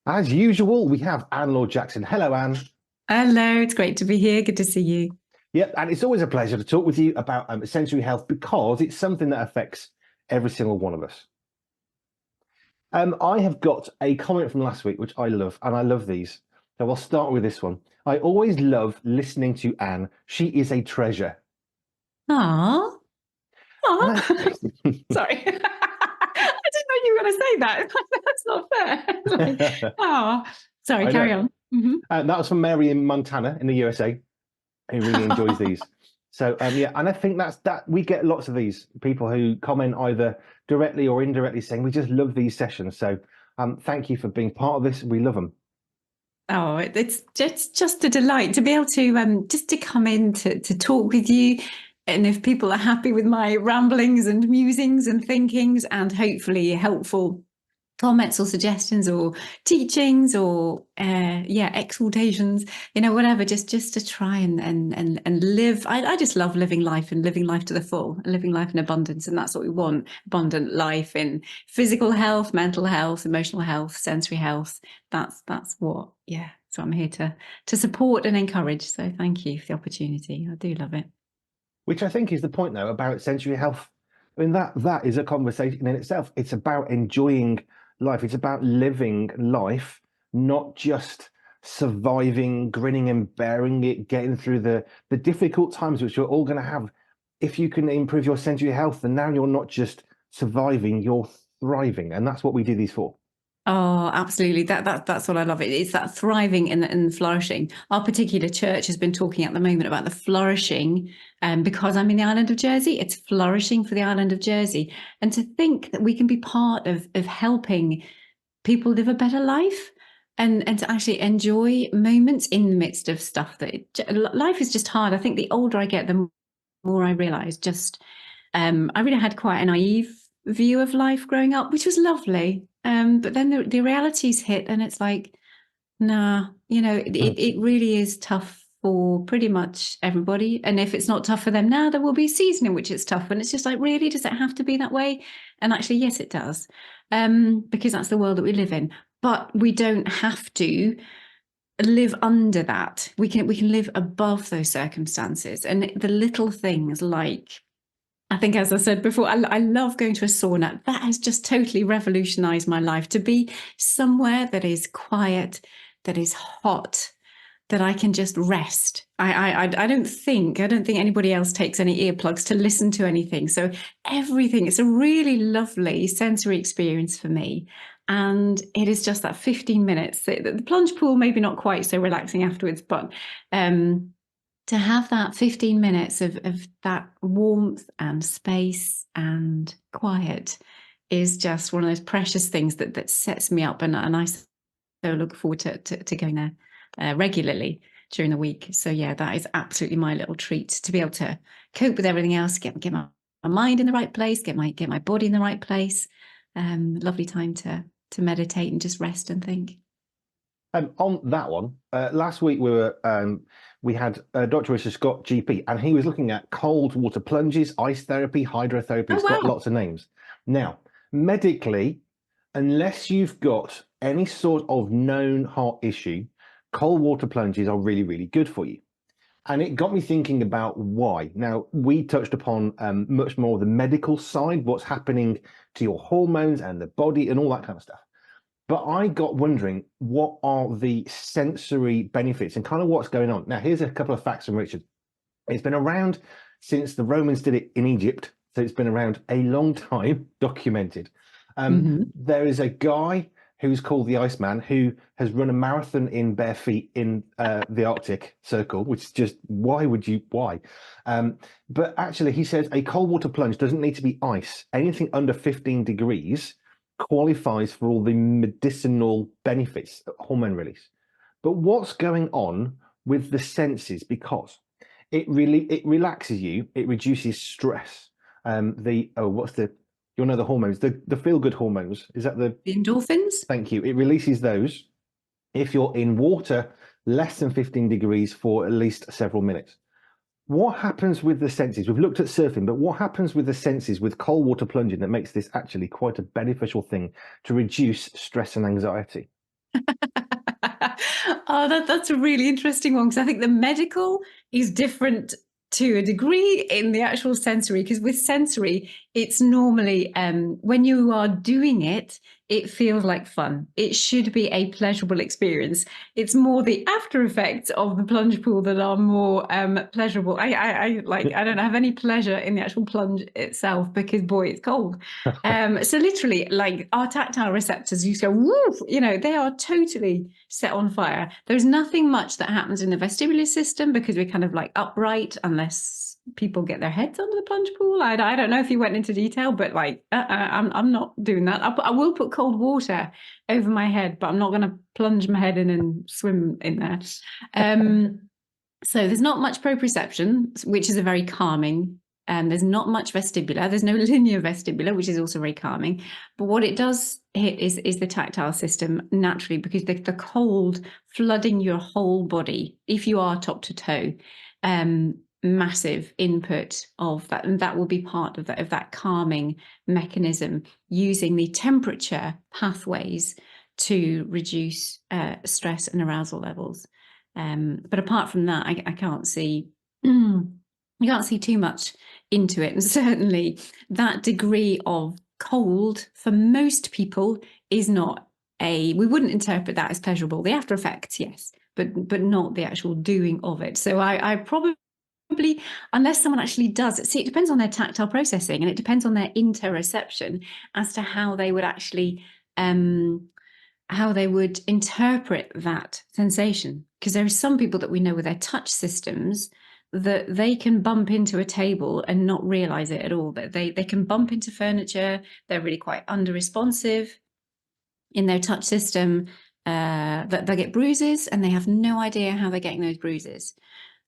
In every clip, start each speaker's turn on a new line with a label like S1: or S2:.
S1: As usual, we have Anne Laure Jackson. Hello, Anne.
S2: Hello, it's great to be here. Good to see you.
S1: Yep, and it's always a pleasure to talk with you about sensory health because it's something that affects every single one of us. I have got a comment from last week, which I love, and I love these. So I'll start with this one. I always love listening to Anne. She is a treasure.
S2: Aw,
S1: And
S2: aw.
S1: I,
S2: Sorry. I didn't know you were going to say that. That's not fair. Sorry,
S1: I
S2: carry
S1: know.
S2: on. Mm-hmm.
S1: That was from Mary in Montana in the USA, who really enjoys these. So yeah, and I think that we get lots of these people who comment either directly or indirectly saying we just love these sessions. So thank you for being part of this. We love them.
S2: Oh, it's just a delight to be able to just to come in to talk with you. And if people are happy with my ramblings and musings and thinkings and hopefully helpful comments or suggestions or teachings or exhortations, whatever, just to try and live. I just love living life and living life to the full and living life in abundance, and that's what we want: abundant life in physical health, mental health, emotional health, sensory health. That's what, so I'm here to support and encourage. So thank you for the opportunity. I do love it.
S1: Which I think is the point, though, about sensory health. I mean, that is a conversation in itself. It's about enjoying life. It's about living life, not just surviving, grinning and bearing it, getting through the difficult times which you're all going to have. If you can improve your sensory health, then now you're not just surviving, you're thriving. And that's what we do these for.
S2: Oh, absolutely. That's what I love. It's that thriving and flourishing. Our particular church has been talking at the moment about the flourishing, because I'm in the island of Jersey. It's flourishing for the island of Jersey, and to think that we can be part of helping people live a better life, and to actually enjoy moments in the midst of stuff life is just hard. I think the older I get, the more I realize just I really had quite a naive view of life growing up, which was lovely. But then the realities hit, and it's like, nah, it really is tough for pretty much everybody. And if it's not tough for them now, there will be a season in which it's tough. And it's just like, really, does it have to be that way? And actually, yes, it does, because that's the world that we live in. But we don't have to live under that. We can live above those circumstances, and the little things like, I think, as I said before, I love going to a sauna. That has just totally revolutionized my life. To be somewhere that is quiet, that is hot, that I can just rest. I don't think anybody else takes any earplugs to listen to anything. So everything, it's a really lovely sensory experience for me. And it is just that 15 minutes. The plunge pool, maybe not quite so relaxing afterwards, but to have that 15 minutes of that warmth and space and quiet is just one of those precious things that sets me up. And I so look forward to going there regularly during the week. So yeah, that is absolutely my little treat, to be able to cope with everything else, get my mind in the right place, get my body in the right place. Lovely time to meditate and just rest and think.
S1: On that one, last week we had Dr. Richard Scott, GP, and he was looking at cold water plunges, ice therapy, hydrotherapy. It's got lots of names. Now, medically, unless you've got any sort of known heart issue, cold water plunges are really, really good for you. And it got me thinking about why. Now, we touched upon much more of the medical side, what's happening to your hormones and the body and all that kind of stuff. But I got wondering, what are the sensory benefits and kind of what's going on? Now, here's a couple of facts from Richard. It's been around since the Romans did it in Egypt. So it's been around a long time, documented. There is a guy who's called the Iceman who has run a marathon in bare feet in the Arctic Circle, which is just, why? But actually, he says a cold water plunge doesn't need to be ice. Anything under 15 degrees qualifies for all the medicinal benefits, hormone release. But what's going on with the senses? Because it relaxes you, it reduces stress. The hormones, the feel good hormones. Is that the
S2: endorphins?
S1: Thank you. It releases those if you're in water less than 15 degrees for at least several minutes. What happens with the senses? We've looked at surfing, but what happens with the senses with cold water plunging that makes this actually quite a beneficial thing to reduce stress and anxiety?
S2: Oh, that's a really interesting one, because I think the medical is different to a degree in the actual sensory, because with sensory, it's normally when you are doing it, it feels like fun. It should be a pleasurable experience. It's more the after effects of the plunge pool that are more pleasurable. I don't have any pleasure in the actual plunge itself, because boy, it's cold. So literally, like, our tactile receptors, you go, woof, they are totally set on fire. There's nothing much that happens in the vestibular system, because we're kind of like upright, unless people get their heads under the plunge pool. I don't know if you went into detail, but like, I'm not doing that. I will put cold water over my head, but I'm not going to plunge my head in and swim in there. So there's not much proprioception, which is a very calming. There's not much vestibular. There's no linear vestibular, which is also very calming. But what it does hit is the tactile system naturally, because the cold flooding your whole body, if you are top to toe, massive input of that, and that will be part of that calming mechanism, using the temperature pathways to reduce stress and arousal levels. But apart from that, I can't see. You can't see too much into it, and certainly that degree of cold for most people is not we wouldn't interpret that as pleasurable. The after effects, yes, but not the actual doing of it. So I probably, unless someone actually does it, see, it depends on their tactile processing, and it depends on their interoception as to how they would actually how they would interpret that sensation. Because there are some people that we know with their touch systems that they can bump into a table and not realize it at all. That they can bump into furniture. They're really quite under-responsive in their touch system. That they get bruises and they have no idea how they're getting those bruises.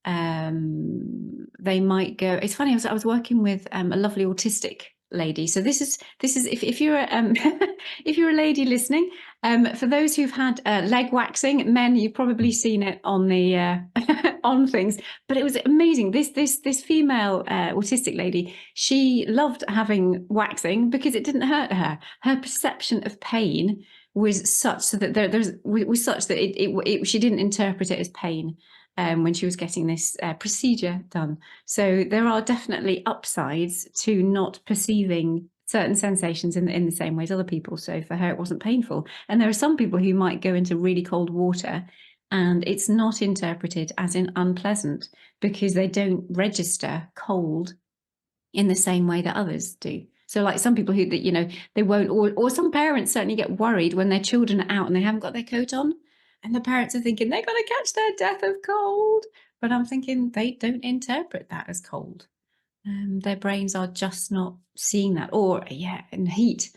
S2: They might go. It's funny. I was working with a lovely autistic lady. So this is if you're if you're a lady listening, for those who've had leg waxing, men, you've probably seen it on the on things. But it was amazing. This female autistic lady, she loved having waxing because it didn't hurt her. Her perception of pain was such that was such that she didn't interpret it as pain when she was getting this procedure done. So there are definitely upsides to not perceiving certain sensations in the same way as other people. So for her, it wasn't painful. And there are some people who might go into really cold water and it's not interpreted as in unpleasant, because they don't register cold in the same way that others do. So like some people who, they won't, or some parents certainly get worried when their children are out and they haven't got their coat on. And the parents are thinking they're going to catch their death of cold. But I'm thinking they don't interpret that as cold. Their brains are just not seeing that. Or, and heat,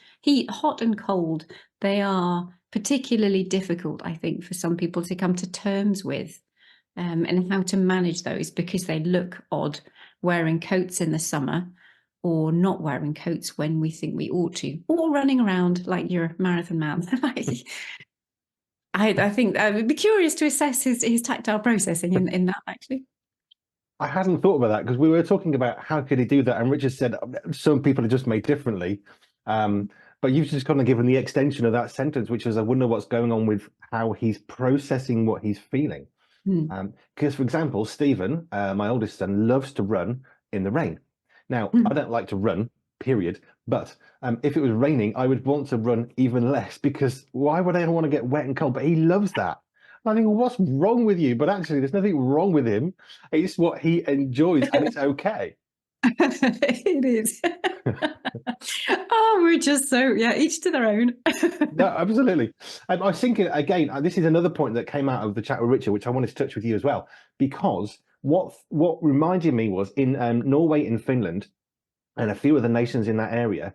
S2: hot and cold, they are particularly difficult, I think, for some people to come to terms with, and how to manage those, because they look odd wearing coats in the summer, or not wearing coats when we think we ought to, or running around like you're a marathon man. I think I would be curious to assess his tactile processing in that, actually.
S1: I hadn't thought about that, because we were talking about how could he do that, and Richard said some people are just made differently. But you've just kind of given the extension of that sentence, which is, I wonder what's going on with how he's processing what he's feeling. Because, for example, Stephen, my oldest son, loves to run in the rain. Now, I don't like to run, period. But if it was raining, I would want to run even less, because why would I want to get wet and cold? But he loves that. I think, well, what's wrong with you? But actually, there's nothing wrong with him. It's what he enjoys, and it's okay.
S2: It is. Oh, we're just so, each to their own.
S1: No, absolutely. I was thinking, again, this is another point that came out of the chat with Richard, which I wanted to touch with you as well, because what reminded me was in Norway and Finland and a few other nations in that area,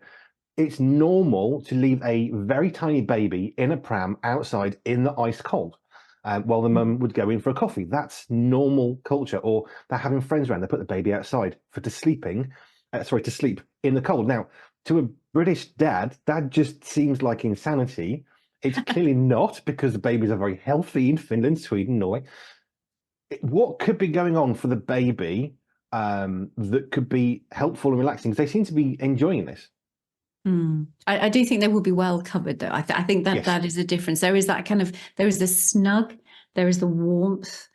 S1: it's normal to leave a very tiny baby in a pram outside in the ice cold while the mum would go in for a coffee. That's normal culture. Or they're having friends around, they put the baby outside to sleep in the cold. Now, to a British dad, that just seems like insanity. It's clearly not, because the babies are very healthy in Finland, Sweden, Norway. What could be going on for the baby that could be helpful and relaxing? Because they seem to be enjoying this.
S2: I do think they will be well covered, though. I think that
S1: Yes.
S2: that is a difference. There is that there is the snug, there is the warmth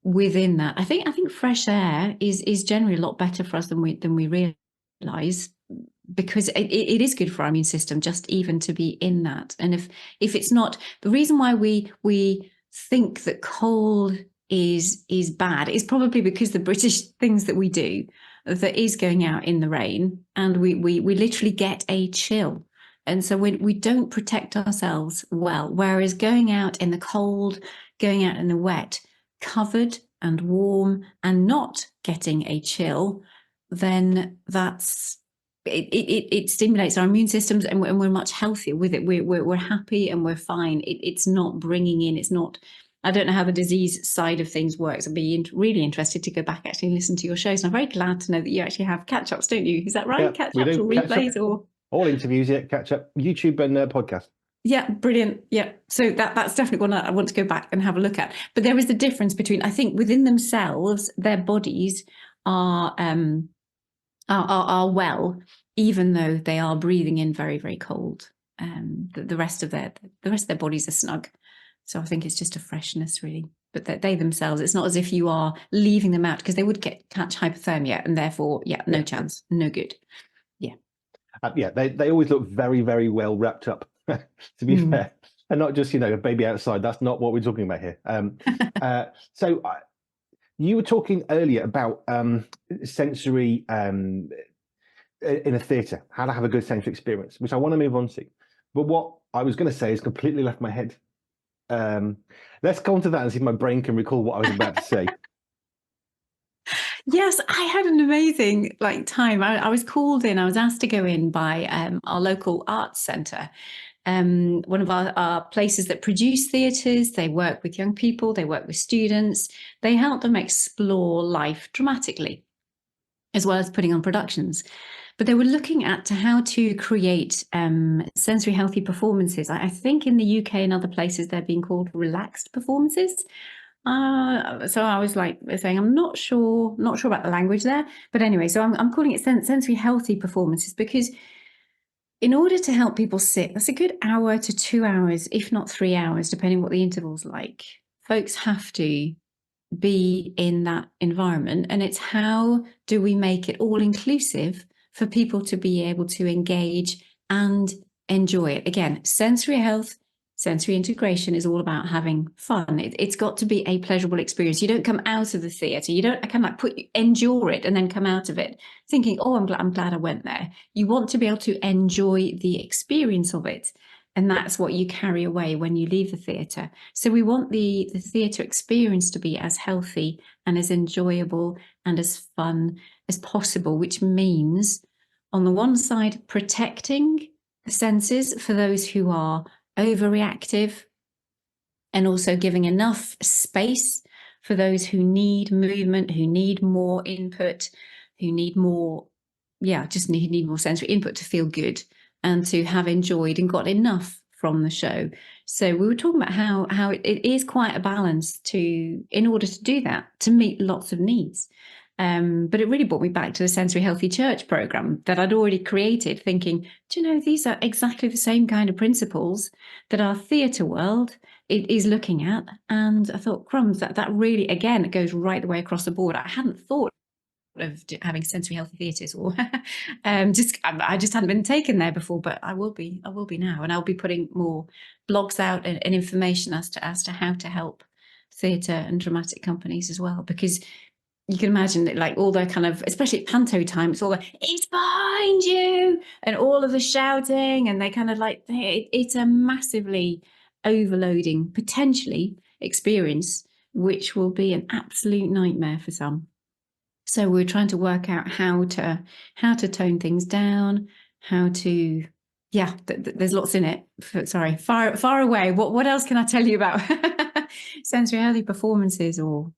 S2: within that. I think fresh air is generally a lot better for us than we realize, because it is good for our immune system just even to be in that. And if it's not, the reason why we think that cold is bad is probably because the British things that we do, that is going out in the rain, and we literally get a chill. And so we don't protect ourselves well. Whereas going out in the cold, going out in the wet, covered and warm and not getting a chill, then it stimulates our immune systems, and we're much healthier with it. We're happy and we're fine. It's not bringing in, it's not, I don't know how the disease side of things works. I'd be really interested to go back actually and listen to your shows. And I'm very glad to know that you actually have catch-ups, don't you? Is that right?
S1: Yeah,
S2: Catch-ups or replays or
S1: all interviews, catch up, YouTube and podcast.
S2: Yeah, brilliant. Yeah, so that's definitely one I want to go back and have a look at. But there is the difference between, I think, within themselves, their bodies are well, even though they are breathing in very, very cold. The rest of their bodies are snug. So I think it's just a freshness, really. But they themselves, it's not as if you are leaving them out, because they would catch hypothermia, and therefore, no chance, no good. Yeah.
S1: They always look very, very well wrapped up, to be fair, and not just a baby outside. That's not what we're talking about here. So you were talking earlier about sensory in a theatre, how to have a good sensory experience, which I want to move on to. But what I was going to say has completely left my head. Let's go on to that and see if my brain can recall what I was about to say.
S2: Yes, I had an amazing time. I was called in. I was asked to go in by our local arts centre, one of our places that produce theatres. They work with young people. They work with students. They help them explore life dramatically, as well as putting on productions. But they were looking at how to create sensory healthy performances. I think in the UK and other places they're being called relaxed performances. So I was saying, I'm not sure about the language there, but anyway, so I'm calling it sensory healthy performances, because in order to help people sit, that's a good hour to 2 hours, if not 3 hours, depending what the interval's like. Folks have to be in that environment, and it's how do we make it all inclusive for people to be able to engage and enjoy it. Again, sensory health, sensory integration is all about having fun. It's got to be a pleasurable experience. You don't come out of the theatre, you don't endure it and then come out of it thinking, oh, I'm glad I went there. You want to be able to enjoy the experience of it. And that's what you carry away when you leave the theatre. So we want the theatre experience to be as healthy and as enjoyable and as fun as possible, which means, on the one side, protecting the senses for those who are overreactive, and also giving enough space for those who need movement, who need more input, who need more, just need more sensory input to feel good and to have enjoyed and got enough from the show. So we were talking about how it is quite a balance in order to do that, to meet lots of needs. But it really brought me back to the Sensory Healthy Church program that I'd already created, thinking, do you know, these are exactly the same kind of principles that our theatre world is looking at. And I thought, crumbs, that really, again, it goes right the way across the board. I hadn't thought of having sensory healthy theatres, or I just hadn't been taken there before, but I will be now, and I'll be putting more blogs out and information as to how to help theatre and dramatic companies as well, because you can imagine that, all the kind of, especially at panto time, it's all it's behind you and all of the shouting, and they kind of it's a massively overloading, potentially, experience, which will be an absolute nightmare for some. So we're trying to work out how to tone things down, how to, there's lots in it. Sorry, far away. What else can I tell you about sensory healthy performances? Or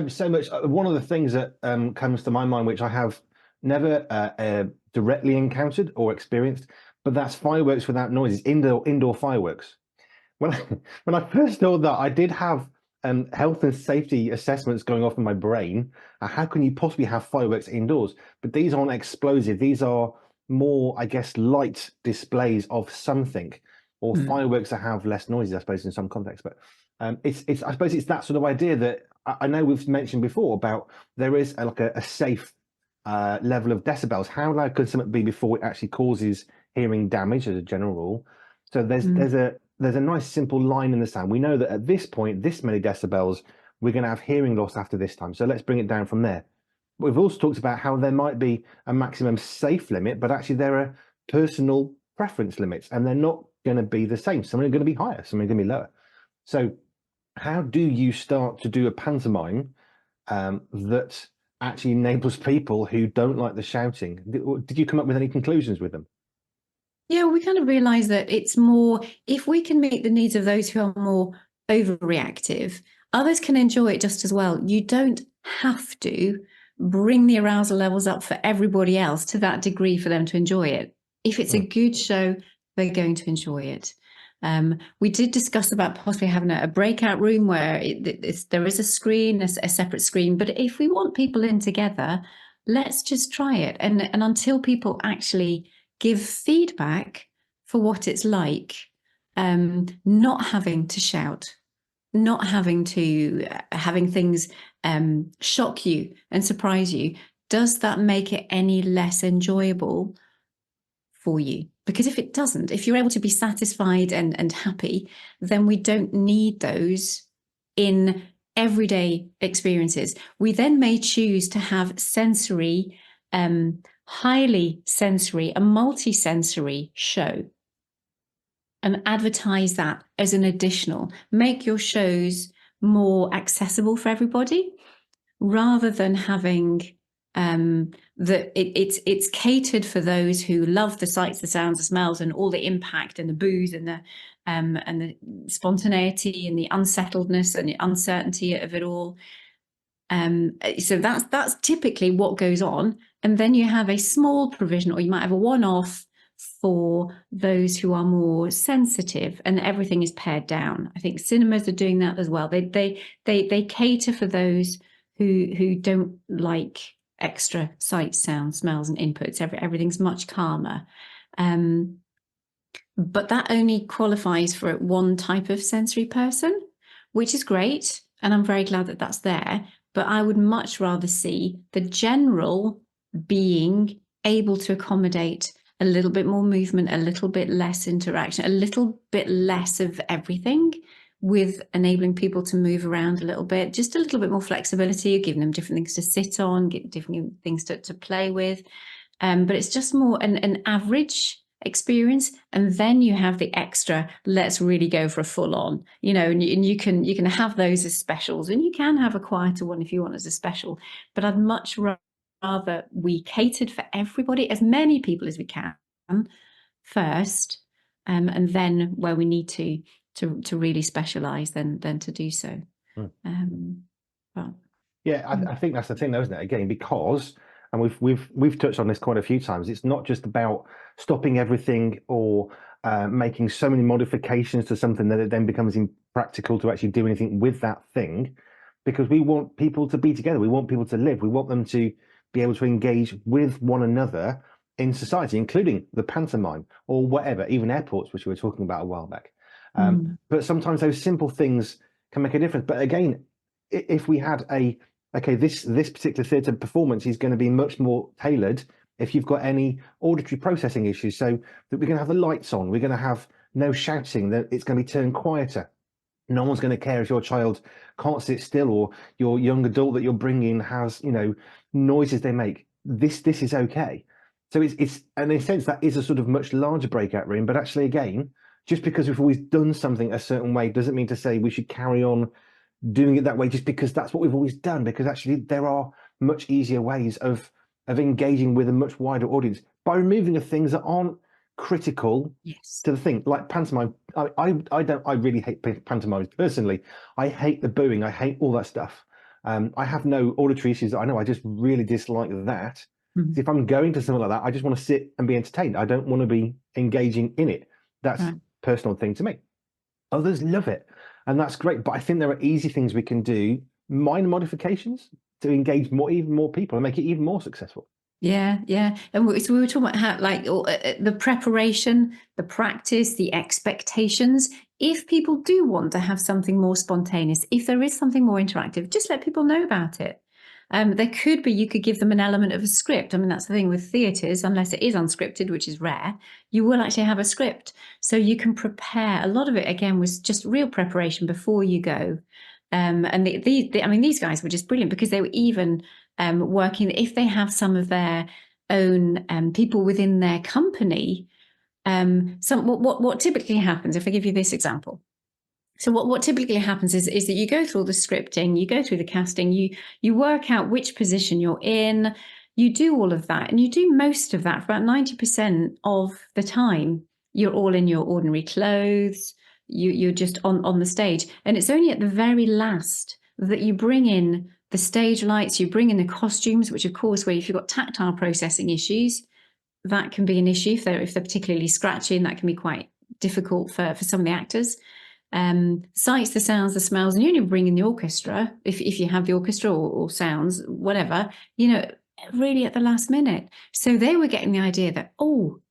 S1: so much. One of the things that comes to my mind, which I have never directly encountered or experienced, but that's fireworks without noises, indoor fireworks. When I first thought that, I did have health and safety assessments going off in my brain. How can you possibly have fireworks indoors? But these aren't explosive. These are more, I guess, light displays of something, or fireworks that have less noises, I suppose, in some contexts. But it's I suppose it's that sort of idea that I know we've mentioned before about there is a safe level of decibels. How loud could something be before it actually causes hearing damage, as a general rule? So there's a nice simple line in the sound. We know that at this point, this many decibels, we're going to have hearing loss after this time. So let's bring it down from there. We've also talked about how there might be a maximum safe limit, but actually there are personal preference limits, and they're not going to be the same. Some are going to be higher, some are going to be lower. So how do you start to do a pantomime that actually enables people who don't like the shouting? Did you come up with any conclusions with them?
S2: Yeah, we kind of realize that it's more, if we can meet the needs of those who are more overreactive, others can enjoy it just as well. You don't have to bring the arousal levels up for everybody else to that degree for them to enjoy it. If it's a good show, they're going to enjoy it. We did discuss about possibly having a breakout room where there is a screen, a separate screen. But if we want people in together, let's just try it. And until people actually give feedback for what it's like, not having to shout, not having things shock you and surprise you, does that make it any less enjoyable for you? Because if it doesn't, if you're able to be satisfied and happy, then we don't need those in everyday experiences. We then may choose to have sensory, highly sensory, a multi-sensory show, and advertise that as an additional. Make your shows more accessible for everybody, rather than having it's catered for those who love the sights, the sounds, the smells, and all the impact and the booze and the spontaneity and the unsettledness and the uncertainty of it all. So that's typically what goes on. And then you have a small provision, or you might have a one-off for those who are more sensitive, and everything is pared down. I think cinemas are doing that as well. They cater for those who don't like extra sights, sounds, smells, and inputs. Everything's much calmer. But that only qualifies for one type of sensory person, which is great. And I'm very glad that that's there. But I would much rather see the general being able to accommodate a little bit more movement, a little bit less interaction, a little bit less of everything, with enabling people to move around a little bit, just a little bit more flexibility, giving them different things to sit on, different things to play with. But it's just more an average experience. And then you have the extra, let's really go for a full on, and you can have those as specials, and you can have a quieter one if you want as a special. But I'd much rather we catered for everybody, as many people as we can first, and then where we need to really specialize, then to do so.
S1: I think that's the thing, though, isn't it? Again, because, and we've touched on this quite a few times, it's not just about stopping everything or making so many modifications to something that it then becomes impractical to actually do anything with that thing, because we want people to be together. We want people to live. We want them to be able to engage with one another in society, including the pantomime or whatever, even airports, which we were talking about a while back. But sometimes those simple things can make a difference. But again, if we had this particular theatre performance is going to be much more tailored if you've got any auditory processing issues, so that we're going to have the lights on, we're going to have no shouting, that it's going to be turned quieter. No one's going to care if your child can't sit still, or your young adult that you're bringing has, noises they make. This is okay. So it's and in a sense that is a sort of much larger breakout room. But actually, again, just because we've always done something a certain way doesn't mean to say we should carry on doing it that way just because that's what we've always done. Because actually, there are much easier ways of engaging with a much wider audience by removing the things that aren't critical to the thing, like pantomime. I really hate pantomimes personally. I hate the booing. I hate all that stuff. I have no auditory issues. I know. I just really dislike that. Mm-hmm. If I'm going to something like that, I just want to sit and be entertained. I don't want to be engaging in it. That's a personal thing to me. Others love it, and that's great. But I think there are easy things we can do, minor modifications to engage even more people and make it even more successful.
S2: Yeah. And so we were talking about how, like, the preparation, the practice, the expectations. If people do want to have something more spontaneous, if there is something more interactive, just let people know about it. There could be, you could give them an element of a script. I mean, that's the thing with theatres, unless it is unscripted, which is rare, you will actually have a script. So you can prepare. A lot of it, again, was just real preparation before you go. And I mean, these guys were just brilliant because they were even working, if they have some of their own people within their company. What typically happens, if I give you this example, so what typically happens is that you go through all the scripting, you go through the casting, you work out which position you're in, you do all of that, and you do most of that for about 90% of the time. You're all in your ordinary clothes, you're just on the stage, and it's only at the very last that you bring in the stage lights, you bring in the costumes, which of course, where if you've got tactile processing issues, that can be an issue if they're particularly scratchy, and that can be quite difficult for some of the actors. Sights, the sounds, the smells, and you only bring in the orchestra if you have the orchestra or sounds, whatever, really at the last minute. So they were getting the idea that,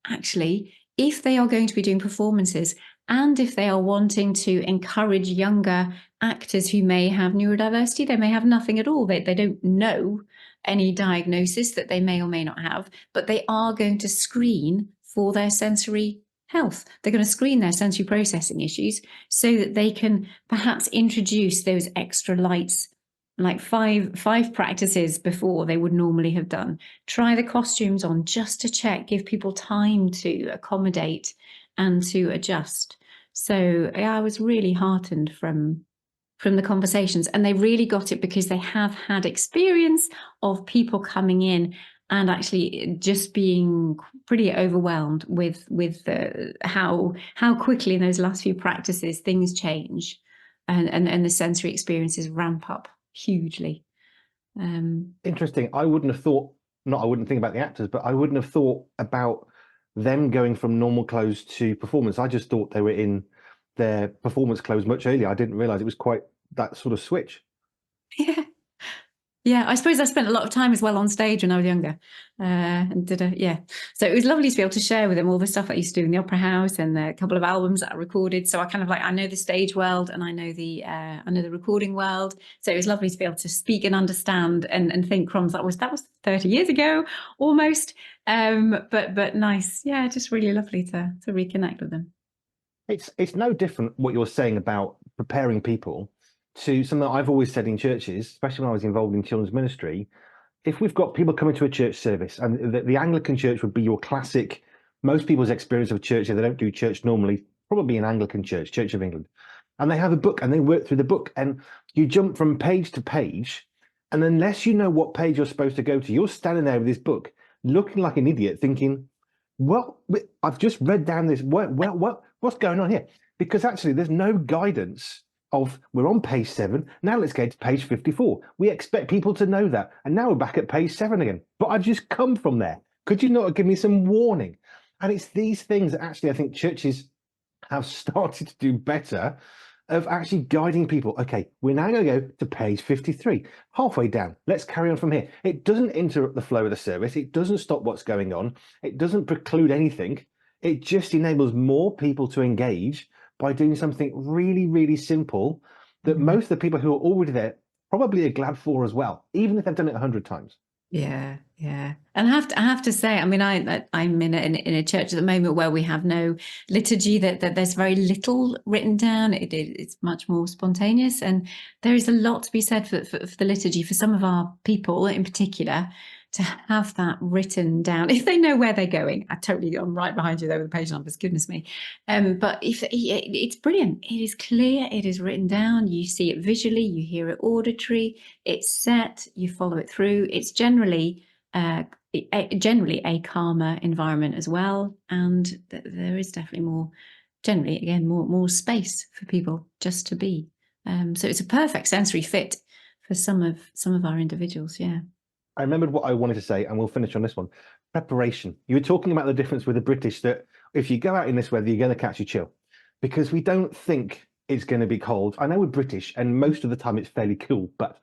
S2: actually, if they are going to be doing performances and if they are wanting to encourage younger actors who may have neurodiversity, they may have nothing at all. They don't know any diagnosis that they may or may not have, but they are going to screen for their sensory health. They're going to screen their sensory processing issues so that they can perhaps introduce those extra lights, like five practices before they would normally have done. Try the costumes on just to check, give people time to accommodate and to adjust. So I was really heartened from the conversations, and they really got it because they have had experience of people coming in and actually just being pretty overwhelmed with how quickly in those last few practices things change, and the sensory experiences ramp up hugely.
S1: Interesting. I wouldn't have thought, not I wouldn't think about the actors, but I wouldn't have thought about them going from normal clothes to performance. I just thought they were in their performance clothes much earlier. I didn't realize it was quite that sort of switch.
S2: Yeah. Yeah, I suppose I spent a lot of time as well on stage when I was younger, and So it was lovely to be able to share with them all the stuff I used to do in the opera house and a couple of albums that I recorded. So I kind of I know the stage world and I know the recording world. So it was lovely to be able to speak and understand and think, crumbs, that was 30 years ago almost. But nice, yeah, just really lovely to reconnect with them.
S1: It's no different what you're saying about preparing people to something that I've always said in churches, especially when I was involved in children's ministry. If we've got people coming to a church service, and the Anglican church would be your classic, most people's experience of church, if they don't do church normally, probably an Anglican church, Church of England, and they have a book and they work through the book and you jump from page to page, and unless you know what page you're supposed to go to, you're standing there with this book looking like an idiot thinking, well, I've just read down this, what's going on here? Because actually there's no guidance of, we're on page 7, now let's go to page 54. We expect people to know that, and now we're back at page 7 again. But I've just come from there. Could you not give me some warning? And it's these things that actually I think churches have started to do better, of actually guiding people. Okay, we're now going to go to page 53, halfway down. Let's carry on from here. It doesn't interrupt the flow of the service. It doesn't stop what's going on. It doesn't preclude anything. It just enables more people to engage by doing something really, really simple that most of the people who are already there probably are glad for as well, even if they've done it 100 times.
S2: Yeah. And I have to say, I mean, I'm in a church at the moment where we have no liturgy, that there's very little written down. It's much more spontaneous, and there is a lot to be said for the liturgy for some of our people in particular, to have that written down if they know where they're going. I'm right behind you there with the page numbers, goodness me. But if it's brilliant, it is clear, it is written down, you see it visually, you hear it auditory, it's set, you follow it through. It's generally a calmer environment as well, and there is definitely more space for people just to be. So it's a perfect sensory fit for some of our individuals. Yeah.
S1: I remembered what I wanted to say, and we'll finish on this one. Preparation. You were talking about the difference with the British, that if you go out in this weather, you're going to catch a chill, because we don't think it's going to be cold. I know we're British, and most of the time it's fairly cool, but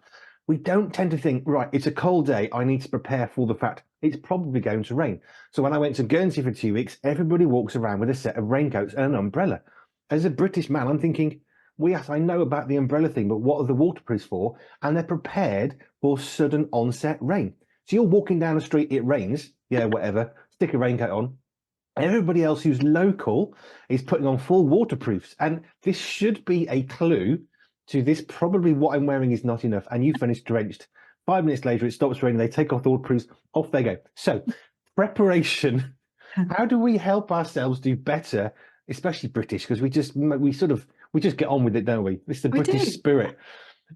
S1: we don't tend to think, right, it's a cold day, I need to prepare for the fact it's probably going to rain. So when I went to Guernsey for 2 weeks, everybody walks around with a set of raincoats and an umbrella. As a British man, I'm thinking, well, yes, I know about the umbrella thing, but what are the waterproofs for? And they're prepared for sudden onset rain. So you're walking down the street, it rains, yeah, whatever, stick a raincoat on. Everybody else who's local is putting on full waterproofs. And this should be a clue to this. Probably what I'm wearing is not enough. And you finish drenched. 5 minutes later, it stops raining. They take off the waterproofs, off they go. So preparation, how do we help ourselves do better, especially British? Because we just get on with it, don't we? It's the British spirit.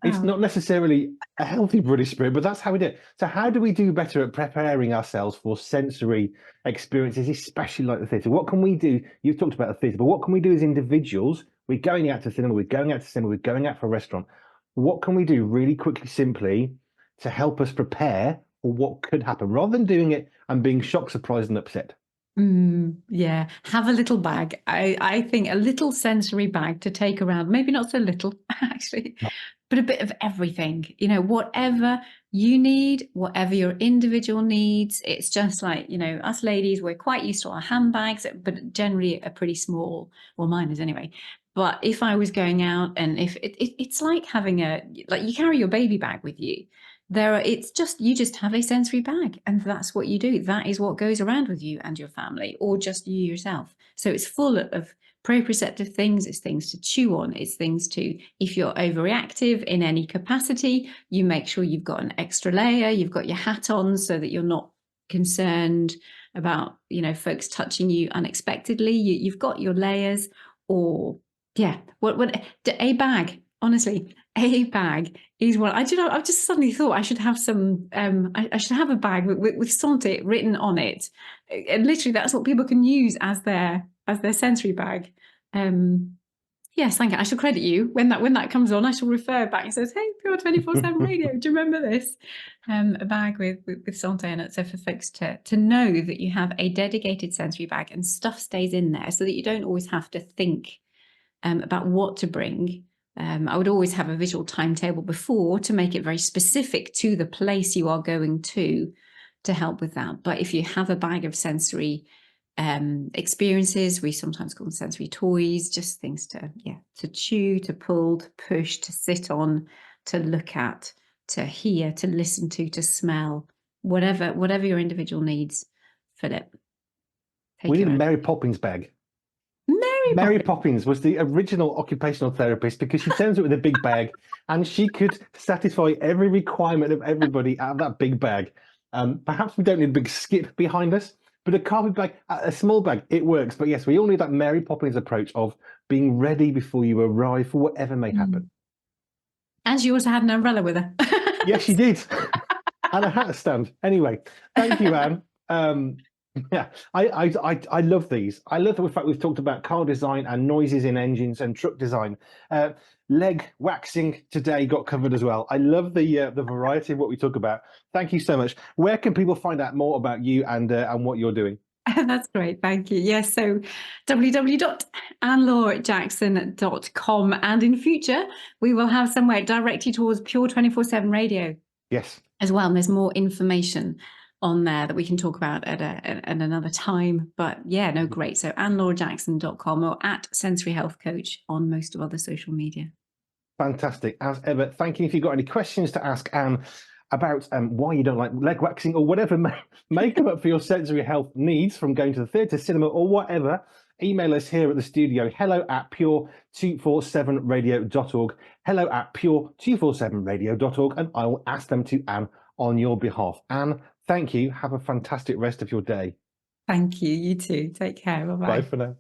S1: It's not necessarily a healthy British spirit, but that's how we do it. So how do we do better at preparing ourselves for sensory experiences, especially like the theatre? What can we do? You've talked about the theatre, but what can we do as individuals? We're going out to cinema, we're going out for a restaurant. What can we do really quickly, simply to help us prepare for what could happen, rather than doing it and being shocked, surprised, and upset?
S2: Yeah, have a little bag. I think a little sensory bag to take around, maybe not so little actually, but a bit of everything, whatever you need, whatever your individual needs. It's just like, us ladies, we're quite used to our handbags, but generally are pretty small. Well, mine is anyway. But if I was going out, and if it's like having like you carry your baby bag with you. You just have a sensory bag, and that's what you do. That is what goes around with you and your family, or just you yourself. So it's full of proprioceptive things. It's things to chew on. It's things to, if you're overreactive in any capacity, you make sure you've got an extra layer, you've got your hat on so that you're not concerned about, folks touching you unexpectedly. You've got your layers. Or a bag, honestly, a bag is what I've just suddenly thought I should have some. I should have a bag with Santé written on it, and literally that's what people can use as their sensory bag. Yes, thank you. I shall credit you when that comes on. I shall refer back and says, "Hey, Pure 24/7 Radio, do you remember this?" A bag with Santé in it, so for folks to know that you have a dedicated sensory bag and stuff stays in there, so that you don't always have to think about what to bring. I would always have a visual timetable before to make it very specific to the place you are going to help with that. But if you have a bag of sensory experiences, we sometimes call them sensory toys, just things to chew, to pull, to push, to sit on, to look at, to hear, to listen to smell, whatever your individual needs. Philip,
S1: We need a Mary Poppins bag. Mary Poppins was the original occupational therapist, because she turns up with a big bag and she could satisfy every requirement of everybody out of that big bag. Perhaps we don't need a big skip behind us, but a carpet bag, a small bag, it works. But yes, we all need that Mary Poppins approach of being ready before you arrive for whatever may happen.
S2: And she also had an umbrella with her.
S1: Yes, she did. And a hat stand. Anyway, thank you, Anne. Yeah, I love these. I love the fact we've talked about car design and noises in engines and truck design. Leg waxing today got covered as well. I love the variety of what we talk about. Thank you so much. Where can people find out more about you and what you're doing?
S2: That's great. Thank you. Yes. So www.annelaurejackson.com. And in future, we will have somewhere directly towards Pure 24/7 Radio.
S1: Yes.
S2: As well. And there's more information on there that we can talk about at another time. But yeah, no, great. So AnneLaureJackson.com, or at Sensory Health Coach on most of other social media.
S1: Fantastic. As ever, thank you. If you've got any questions to ask Anne about why you don't like leg waxing, or whatever may come up for your sensory health needs, from going to the theatre, cinema, or whatever, email us here at the studio, hello@pure247radio.org, hello@pure247radio.org, and I will ask them to Anne on your behalf. Anne, thank you. Have a fantastic rest of your day.
S2: Thank you. You too. Take care. Bye-bye.
S1: Bye for now.